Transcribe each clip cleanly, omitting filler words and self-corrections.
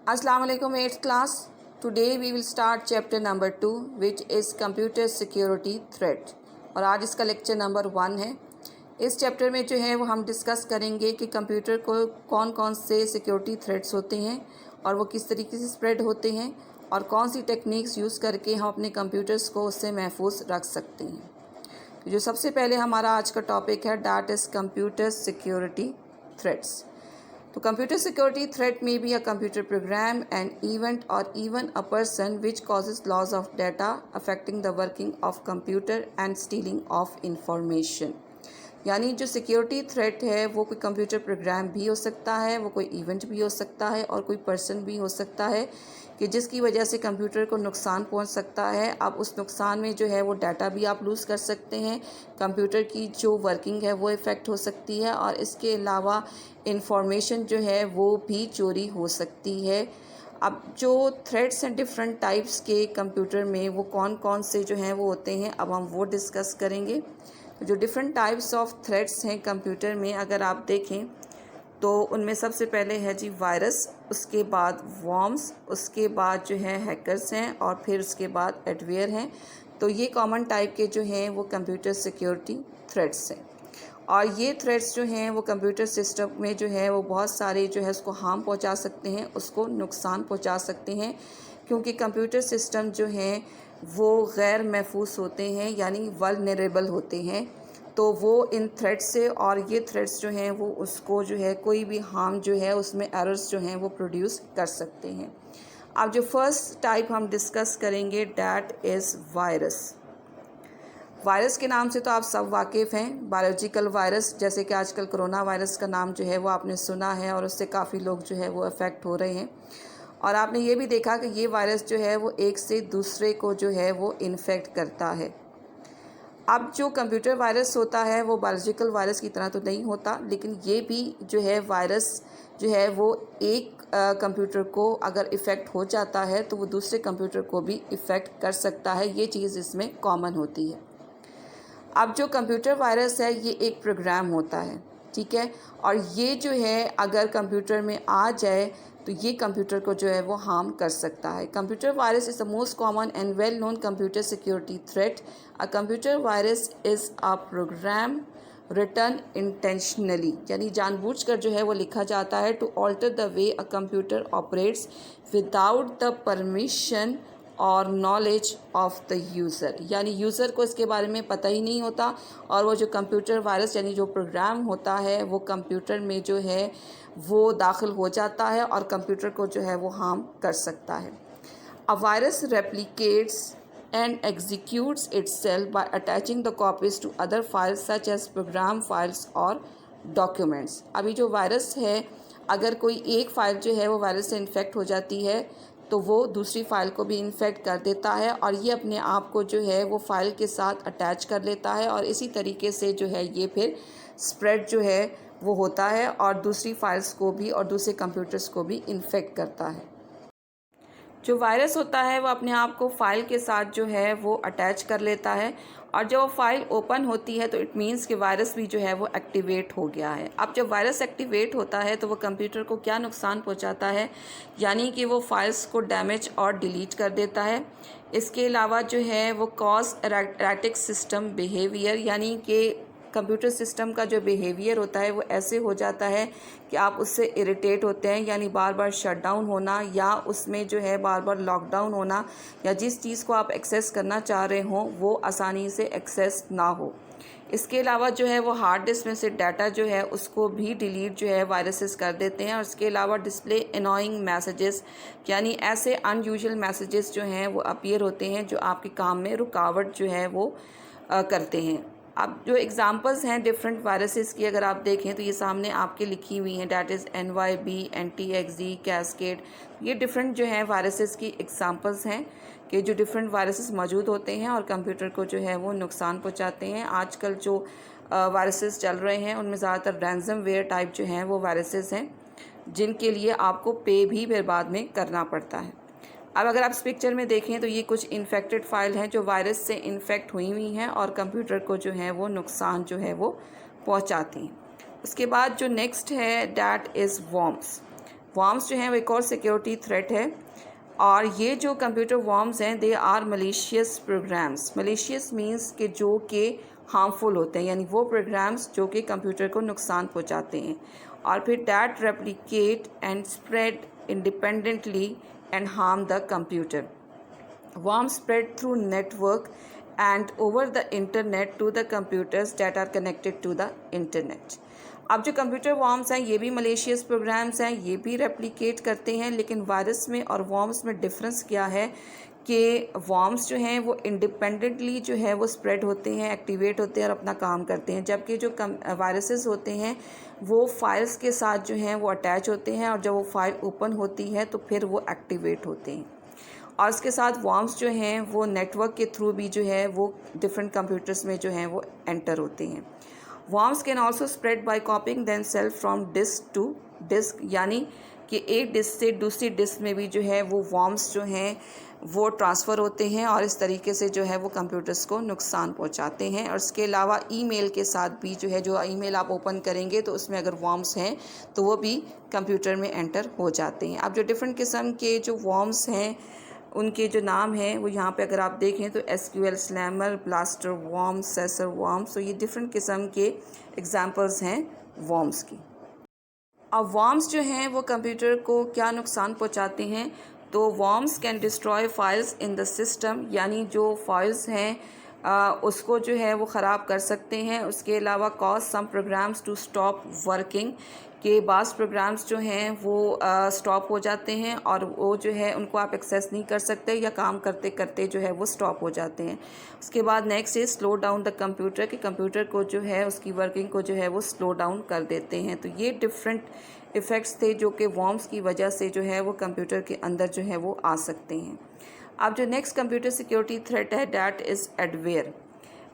Assalamu alaikum 8th class. Today we will start chapter number 2 which is computer security threat और आज इसका lecture number 1 है। इस chapter में जो है वो हम डिस्कस करेंगे कि कंप्यूटर को कौन कौन से सिक्योरिटी थ्रेट्स होते हैं और वो किस तरीके से स्प्रेड होते हैं और कौन सी टेक्निक्स यूज़ करके हम अपने कंप्यूटर्स को उससे महफूज रख सकते हैं। तो जो सबसे पहले हमारा आज का टॉपिक है that is computer security threats. तो computer security threat may be a computer program, an event or even a person which causes loss of data, affecting the working of computer and stealing of information। यानी जो security threat है वो कोई computer program भी हो सकता है, वो कोई इवेंट भी हो सकता है और कोई पर्सन भी हो सकता है कि जिसकी वजह से कंप्यूटर को नुकसान पहुंच सकता है। अब उस नुकसान में जो है वो डाटा भी आप लूज़ कर सकते हैं, कंप्यूटर की जो वर्किंग है वो इफ़ेक्ट हो सकती है और इसके अलावा इंफॉर्मेशन जो है वो भी चोरी हो सकती है। अब जो थ्रेट्स हैं डिफरेंट टाइप्स के कंप्यूटर में वो कौन कौन से जो हैं वो होते हैं, अब हम वो डिस्कस करेंगे। जो डिफरेंट टाइप्स ऑफ थ्रेट्स हैं कंप्यूटर में अगर आप देखें तो उनमें सबसे पहले है जी वायरस, उसके बाद वॉर्म्स, उसके बाद जो है हैकर्स हैं और फिर उसके बाद एडवेयर हैं। तो ये कॉमन टाइप के जो हैं वो कंप्यूटर सिक्योरिटी थ्रेट्स हैं और ये थ्रेट्स जो हैं वो कंप्यूटर सिस्टम में जो है वो बहुत सारे जो है उसको हार्म पहुंचा सकते हैं, उसको नुकसान पहुंचा सकते हैं क्योंकि कंप्यूटर सिस्टम जो हैं वो गैर महफूज होते हैं यानी वल्नरेबल होते हैं। तो वो इन थ्रेट्स से और ये थ्रेट्स जो हैं वो उसको जो है कोई भी हार्म जो है उसमें एरर्स जो हैं वो प्रोड्यूस कर सकते हैं। अब जो फर्स्ट टाइप हम डिस्कस करेंगे डैट इज़ वायरस। वायरस के नाम से तो आप सब वाकिफ़ हैं, बायोलॉजिकल वायरस, जैसे कि आजकल कोरोना वायरस का नाम जो है वो आपने सुना है और उससे काफ़ी लोग जो है वो अफेक्ट हो रहे हैं। और आपने ये भी देखा कि ये वायरस जो है वो एक से दूसरे को जो है वो इन्फेक्ट करता है। अब जो कंप्यूटर वायरस होता है वो बायोलॉजिकल वायरस की तरह तो नहीं होता, लेकिन ये भी जो है वायरस जो है वो एक कंप्यूटर को अगर इफ़ेक्ट हो जाता है तो वो दूसरे कंप्यूटर को भी इफ़ेक्ट कर सकता है। ये चीज़ इसमें कॉमन होती है। अब जो कंप्यूटर वायरस है ये एक प्रोग्राम होता है, ठीक है, और ये जो है अगर कंप्यूटर में आ जाए तो ये कंप्यूटर को जो है वो हार्म कर सकता है। Computer virus is the most common and well known computer security threat. A computer virus is a program written intentionally, यानी जानबूझकर जो है वो लिखा जाता है to alter the way a computer operates without the permission और नॉलेज ऑफ द यूज़र, यानी यूज़र को इसके बारे में पता ही नहीं होता और वो जो कंप्यूटर वायरस यानी जो प्रोग्राम होता है वो कंप्यूटर में जो है वो दाखिल हो जाता है और कंप्यूटर को जो है वो हार्म कर सकता है। A virus replicates and executes itself by attaching the copies to other files such as program files और documents। अभी जो वायरस है अगर कोई एक फ़ाइल जो है वो वायरस से इन्फेक्ट हो जाती है तो वो दूसरी फ़ाइल को भी इन्फेक्ट कर देता है और ये अपने आप को जो है वो फ़ाइल के साथ अटैच कर लेता है और इसी तरीके से जो है ये फिर स्प्रेड जो है वो होता है और दूसरी फाइल्स को भी और दूसरे कंप्यूटर्स को भी इन्फेक्ट करता है। जो वायरस होता है वो अपने आप को फ़ाइल के साथ जो है वो अटैच कर लेता है और जब वो फ़ाइल ओपन होती है तो इट मीन्स कि वायरस भी जो है वो एक्टिवेट हो गया है। अब जब वायरस एक्टिवेट होता है तो वो कंप्यूटर को क्या नुकसान पहुंचाता है, यानी कि वो फाइल्स को डैमेज और डिलीट कर देता है। इसके अलावा जो है वो कॉज एराटिक सिस्टम बिहेवियर, यानी कि कंप्यूटर सिस्टम का जो बिहेवियर होता है वो ऐसे हो जाता है कि आप उससे इरिटेट होते हैं, यानी बार बार शट डाउन होना या उसमें जो है बार बार लॉकडाउन होना या जिस चीज़ को आप एक्सेस करना चाह रहे हों वो आसानी से एक्सेस ना हो। इसके अलावा जो है वो हार्ड डिस्क में से डाटा जो है उसको भी डिलीट जो है वायरसेस कर देते हैं और इसके अलावा डिस्प्ले एनोइंग मैसेजेस, यानी ऐसे अनयूजुअल मैसेजेस जो हैं वो अपीयर होते हैं जो आपके काम में रुकावट जो है वो करते हैं। अब जो एग्ज़ाम्पल्स हैं डिफरेंट वायरसेस की अगर आप देखें तो ये सामने आपके लिखी हुई हैं, that is NYB, NTXD, cascade. ये डिफरेंट जो हैं वायरसेस की एग्ज़ाम्पल्स हैं कि जो डिफरेंट वायरसेस मौजूद होते हैं और कंप्यूटर को जो है वो नुकसान पहुंचाते हैं। आजकल जो वायरसेस चल रहे हैं उनमें ज़्यादातर रैंसमवेयर टाइप जो हैं वो वायरसेस हैं जिनके लिए आपको पे भी फिर बाद में करना पड़ता है। अब अगर आप इस पिक्चर में देखें तो ये कुछ इन्फेक्टेड फाइल हैं जो वायरस से इन्फेक्ट हुई हैं और कंप्यूटर को जो है वो नुकसान जो है वो पहुंचाती हैं। उसके बाद जो नेक्स्ट है डैट इज़ वॉर्म्स। वॉर्म्स जो हैं वो एक और सिक्योरिटी थ्रेट है, और ये जो कंप्यूटर वॉर्म्स हैं they are malicious programs. Malicious means कि जो कि हार्मफुल होते हैं, यानी वो प्रोग्राम्स जो कि कंप्यूटर को नुकसान पहुंचाते हैं, और फिर that replicate and spread independently and harm the computer. Worms spread through network and over the internet to the computers that are connected to the internet। अब जो कंप्यूटर वॉर्म्स हैं ये भी मलेशियस प्रोग्राम्स हैं, ये भी रेप्लिकेट करते हैं, लेकिन वायरस में और वॉर्म्स में डिफरेंस क्या है कि वॉर्म्स जो हैं वो इंडिपेंडेंटली जो है वो स्प्रेड होते हैं, एक्टिवेट होते हैं और अपना काम करते हैं, जबकि जो वायरसेस होते हैं वो फाइल्स के साथ जो हैं वो अटैच होते हैं, और जब वो फाइल ओपन होती है तो फिर वो एक्टिवेट होते हैं। और इसके साथ वॉर्म्स जो हैं वो नेटवर्क के थ्रू भी जो है वो डिफरेंट कंप्यूटर्स में जो हैं वो एंटर होते हैं। Worms can also spread by copying themselves from disk to disk, यानी कि एक डिस्क से दूसरी डिस्क में भी जो है वो वॉर्म्स जो हैं वो ट्रांसफ़र होते हैं, और इस तरीके से जो है वो कंप्यूटर्स को नुकसान पहुंचाते हैं। और इसके अलावा ईमेल के साथ भी जो है, जो ईमेल आप ओपन करेंगे तो उसमें अगर वॉर्म्स हैं तो वो भी कंप्यूटर में एंटर हो जाते हैं। अब जो डिफरेंट किस्म के जो वॉर्म्स हैं उनके जो नाम हैं वो यहाँ पे अगर आप देखें तो SQL स्लैमर, ब्लास्टर वॉर्म, सेसर वॉर्म्स, तो ये डिफरेंट किस्म के एग्जांपल्स हैं वॉर्म्स की। अब वॉर्म्स जो हैं वो कंप्यूटर को क्या नुकसान पहुँचाते हैं, तो worms can destroy files in the system, यानी जो फाइल्स हैं उसको जो है वो ख़राब कर सकते हैं। उसके अलावा cause some programs to stop working, के बास प्रोग्राम्स जो हैं वो स्टॉप हो जाते हैं और वो जो है उनको आप एक्सेस नहीं कर सकते, या काम करते करते जो है वो स्टॉप हो जाते हैं। उसके बाद next is slow down the computer, कि कंप्यूटर को जो है उसकी वर्किंग को जो है वो स्लो डाउन कर देते हैं। तो ये डिफरेंट इफ़ेक्ट्स थे जो कि वॉर्म्स की वजह से जो है वो कंप्यूटर के अंदर जो है वो आ सकते हैं। अब जो नेक्स्ट कंप्यूटर सिक्योरिटी थ्रेट है डैट इज़ एडवेयर।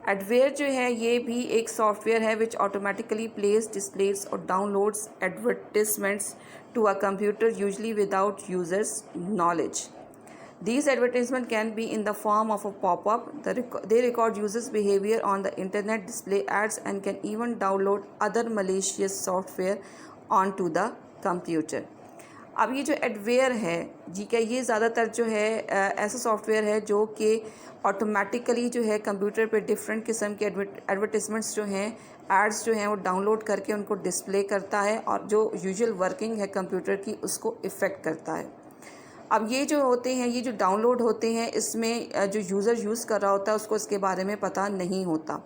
एडवेयर जो है ये भी एक सॉफ्टवेयर है विच ऑटोमेटिकली प्लेस, डिस्प्लेस और downloads advertisements to a computer usually without users knowledge. These advertisements can be in the form of a pop-up. They record users' behavior on the internet, display ads, and can even download other malicious software onto the computer. अब ये जो adware है जी का, ये ज़्यादातर जो है ऐसा सॉफ्टवेयर है जो कि ऑटोमेटिकली जो है कंप्यूटर पे डिफरेंट किस्म के एडवर्टिजमेंट्स जो हैं, एड्स जो हैं वो डाउनलोड करके उनको डिस्प्ले करता है, और जो यूजुअल वर्किंग है कंप्यूटर की उसको इफ़ेक्ट करता है। अब ये जो होते हैं, ये जो डाउनलोड होते हैं, इसमें जो यूज़र यूज़ कर रहा होता है उसको इसके बारे में पता नहीं होता।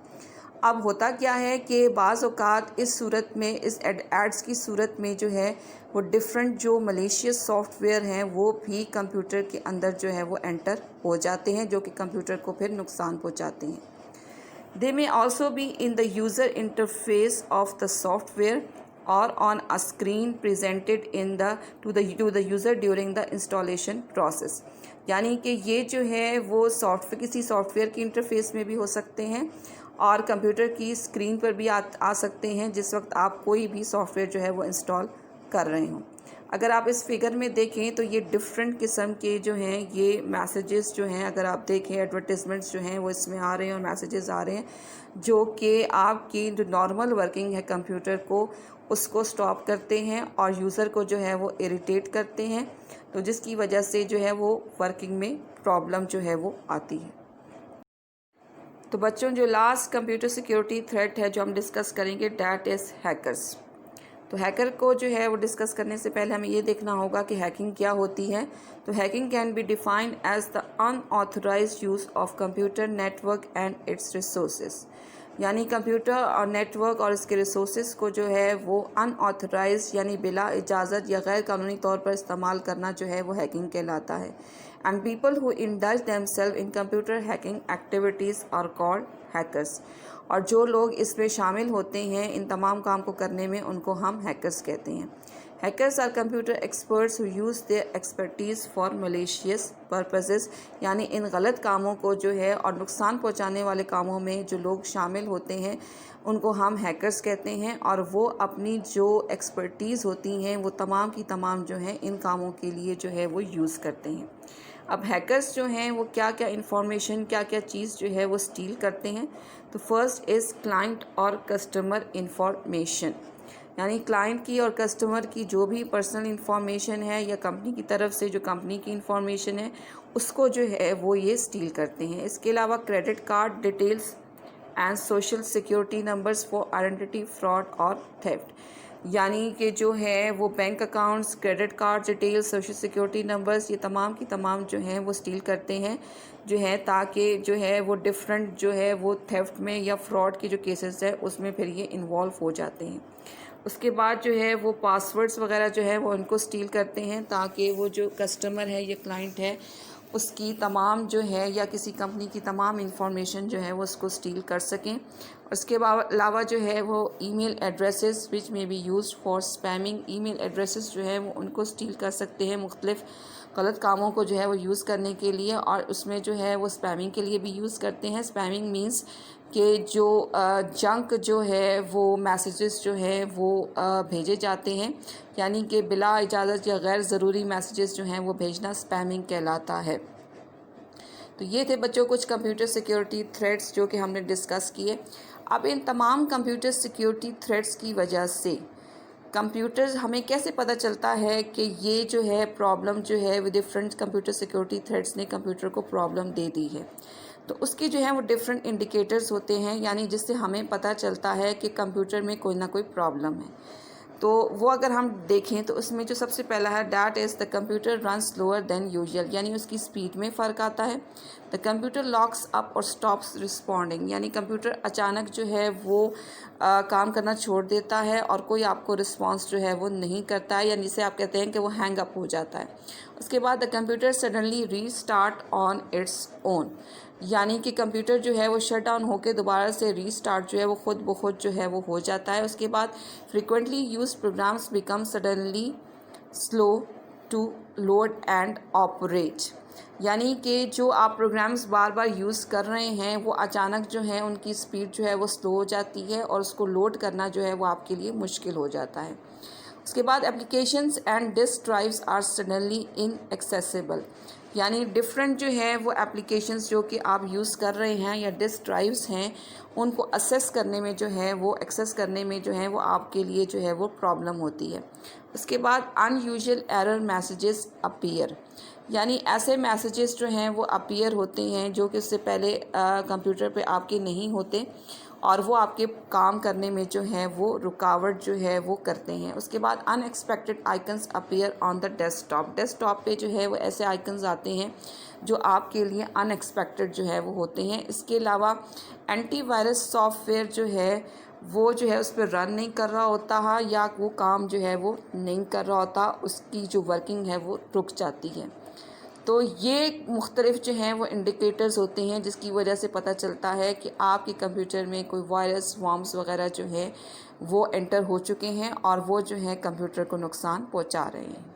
अब होता क्या है कि बाज़ औक़ात इस सूरत में, इस एड्स की सूरत में जो है वो डिफरेंट जो मलेशियस सॉफ्टवेयर हैं वो भी कंप्यूटर के अंदर जो है वो एंटर हो जाते हैं, जो कि कंप्यूटर को फिर नुकसान पहुंचाते हैं। They may also be in the user interface of the software और on a screen presented in the to the user during the installation process, यानी कि ये जो है वो सॉफ्टवेयर किसी सॉफ्टवेयर की इंटरफेस में भी हो सकते हैं और कंप्यूटर की स्क्रीन पर भी आ सकते हैं जिस वक्त आप कोई भी सॉफ्टवेयर जो है वो इंस्टॉल कर रहे हों। अगर आप इस फिगर में देखें तो ये डिफरेंट किस्म के जो हैं ये मैसेजेस जो हैं, अगर आप देखें एडवर्टिजमेंट्स जो हैं वो इसमें आ रहे हैं और मैसेजेस आ रहे हैं जो कि आपकी जो नॉर्मल वर्किंग है कंप्यूटर को उसको स्टॉप करते हैं और यूज़र को जो है वो इरिटेट करते हैं, तो जिसकी वजह से जो है वो वर्किंग में प्रॉब्लम जो है वो आती है। तो बच्चों, जो लास्ट कंप्यूटर सिक्योरिटी थ्रेट है जो हम डिस्कस करेंगे डैट इज़ हैकर्स। तो हैकर को जो है वो डिस्कस करने से पहले हमें ये देखना होगा कि हैकिंग क्या होती है। तो hacking can be defined as the unauthorised use of computer network and its resources, यानी कंप्यूटर और नेटवर्क और इसके रिसोर्सेज को जो है वो अनऑथराइज्ड यानी बिला इजाज़त या गैर कानूनी तौर पर इस्तेमाल करना जो है वो हैकिंग कहलाता है। And people who indulge themselves in computer hacking activities are called hackers, और जो लोग इसमें शामिल होते हैं इन तमाम काम को करने में उनको हम हैकर्स कहते हैं। Hackers are computer experts who use their expertise for malicious purposes, यानी इन गलत कामों को जो है और नुकसान पहुंचाने वाले कामों में जो लोग शामिल होते हैं उनको हम हैकर्स कहते हैं, और वो अपनी जो एक्सपर्टीज़ होती हैं वो तमाम की तमाम जो हैं इन कामों के लिए जो है वो यूज़ करते हैं। अब हैकर्स जो हैं वो क्या क्या इंफॉर्मेशन, क्या क्या चीज़ जो है वो स्टील करते हैं। तो फर्स्ट इज़ क्लाइंट और कस्टमर इंफॉर्मेशन, यानी क्लाइंट की और कस्टमर की जो भी पर्सनल इन्फॉर्मेशन है या कंपनी की तरफ से जो कंपनी की इन्फॉर्मेशन है उसको जो है वो ये स्टील करते हैं। इसके अलावा credit card details and social security numbers for identity fraud और थेफ्ट, यानी कि जो है वो bank accounts, credit card details, social security numbers, ये तमाम की तमाम जो हैं वो स्टील करते हैं जो है, ताकि जो है वो डिफरेंट जो है वो थेफ्ट में या फ्रॉड के जो केसेस है उसमें फिर ये इन्वॉल्व हो जाते हैं। उसके बाद जो है वो पासवर्ड्स वगैरह जो है वो उनको स्टील करते हैं ताकि वो जो कस्टमर है या क्लाइंट है उसकी तमाम जो है या किसी कंपनी की तमाम इंफॉर्मेशन जो है वो उसको स्टील कर सकें। उसके अलावा जो है वो ईमेल एड्रेसेस विच में be used for spamming, email addresses जो है वो उनको स्टील कर सकते हैं मुख्तलिफ़ गलत कामों को जो है वो यूज़ करने के लिए, और उसमें जो है वो स्पैमिंग के लिए भी यूज़ करते हैं। स्पैमिंग मींस कि जो जंक जो है वो मैसेजेस जो है वो भेजे जाते हैं, यानी कि बिला इजाज़त या गैर ज़रूरी मैसेजेस जो हैं वो भेजना स्पैमिंग कहलाता है। तो ये थे बच्चों कुछ कंप्यूटर सिक्योरिटी थ्रेट्स जो कि हमने डिस्कस किए। अब इन तमाम कंप्यूटर सिक्योरिटी थ्रेट्स की वजह से कंप्यूटर्स हमें कैसे पता चलता है कि ये जो है प्रॉब्लम जो है वो डिफरेंट कंप्यूटर सिक्योरिटी थ्रेट्स ने कंप्यूटर को प्रॉब्लम दे दी है। तो उसके जो है वो डिफरेंट इंडिकेटर्स होते हैं, यानी जिससे हमें पता चलता है कि कंप्यूटर में कोई ना कोई प्रॉब्लम है। तो वो अगर हम देखें तो उसमें जो सबसे पहला है that is the computer run slower than usual, यानी उसकी स्पीड में फ़र्क आता है। द कंप्यूटर लॉक्स अप और स्टॉप्स रिस्पॉन्डिंग, यानी कंप्यूटर अचानक जो है वो काम करना छोड़ देता है और कोई आपको रिस्पॉन्स जो है वो नहीं करता है, यानी जिसे आप कहते हैं कि वो हैंग अप हो जाता है। उसके बाद the computer suddenly restart on its own, यानी कि कंप्यूटर जो है वो शट डाउन होकर दोबारा से रीस्टार्ट जो है वो खुद ब खुद जो है वो हो जाता है। उसके बाद frequently use programs become suddenly slow to load and operate, यानी कि जो आप प्रोग्राम्स बार बार यूज़ कर रहे हैं वो अचानक जो है उनकी स्पीड जो है वो स्लो हो जाती है और उसको लोड करना जो है वो आपके लिए मुश्किल हो जाता है। उसके बाद applications and disk drives are suddenly inaccessible, यानी डिफरेंट जो है वो एप्लीकेशंस जो कि आप यूज़ कर रहे हैं या डिस्क ड्राइव्स हैं उनको असेस करने में जो है वो एक्सेस करने में जो है वो आपके लिए जो है वो प्रॉब्लम होती है। उसके बाद अनयूजुअल एरर मैसेजेस अपीयर, यानी ऐसे मैसेजेस जो हैं वो अपीयर होते हैं जो कि इससे पहले कंप्यूटर पे आपके नहीं होते और वो आपके काम करने में जो है वो रुकावट जो है वो करते हैं। उसके बाद unexpected icons appear on the desktop पे जो है वो ऐसे आइकन्स आते हैं जो आपके लिए अनएक्सपेक्टेड जो है वो होते हैं। इसके अलावा एंटीवायरस सॉफ्टवेयर जो है वो जो है उस पर रन नहीं कर रहा होता है या वो काम जो है वो नहीं कर रहा होता, उसकी जो वर्किंग है वो रुक जाती है। तो ये मुख्तलिफ जो हैं वो इंडिकेटर्स होते हैं जिसकी वजह से पता चलता है कि आपके कंप्यूटर में कोई वायरस वॉर्म्स वगैरह जो है वो एंटर हो चुके हैं और वो जो है कंप्यूटर को नुकसान पहुंचा रहे हैं।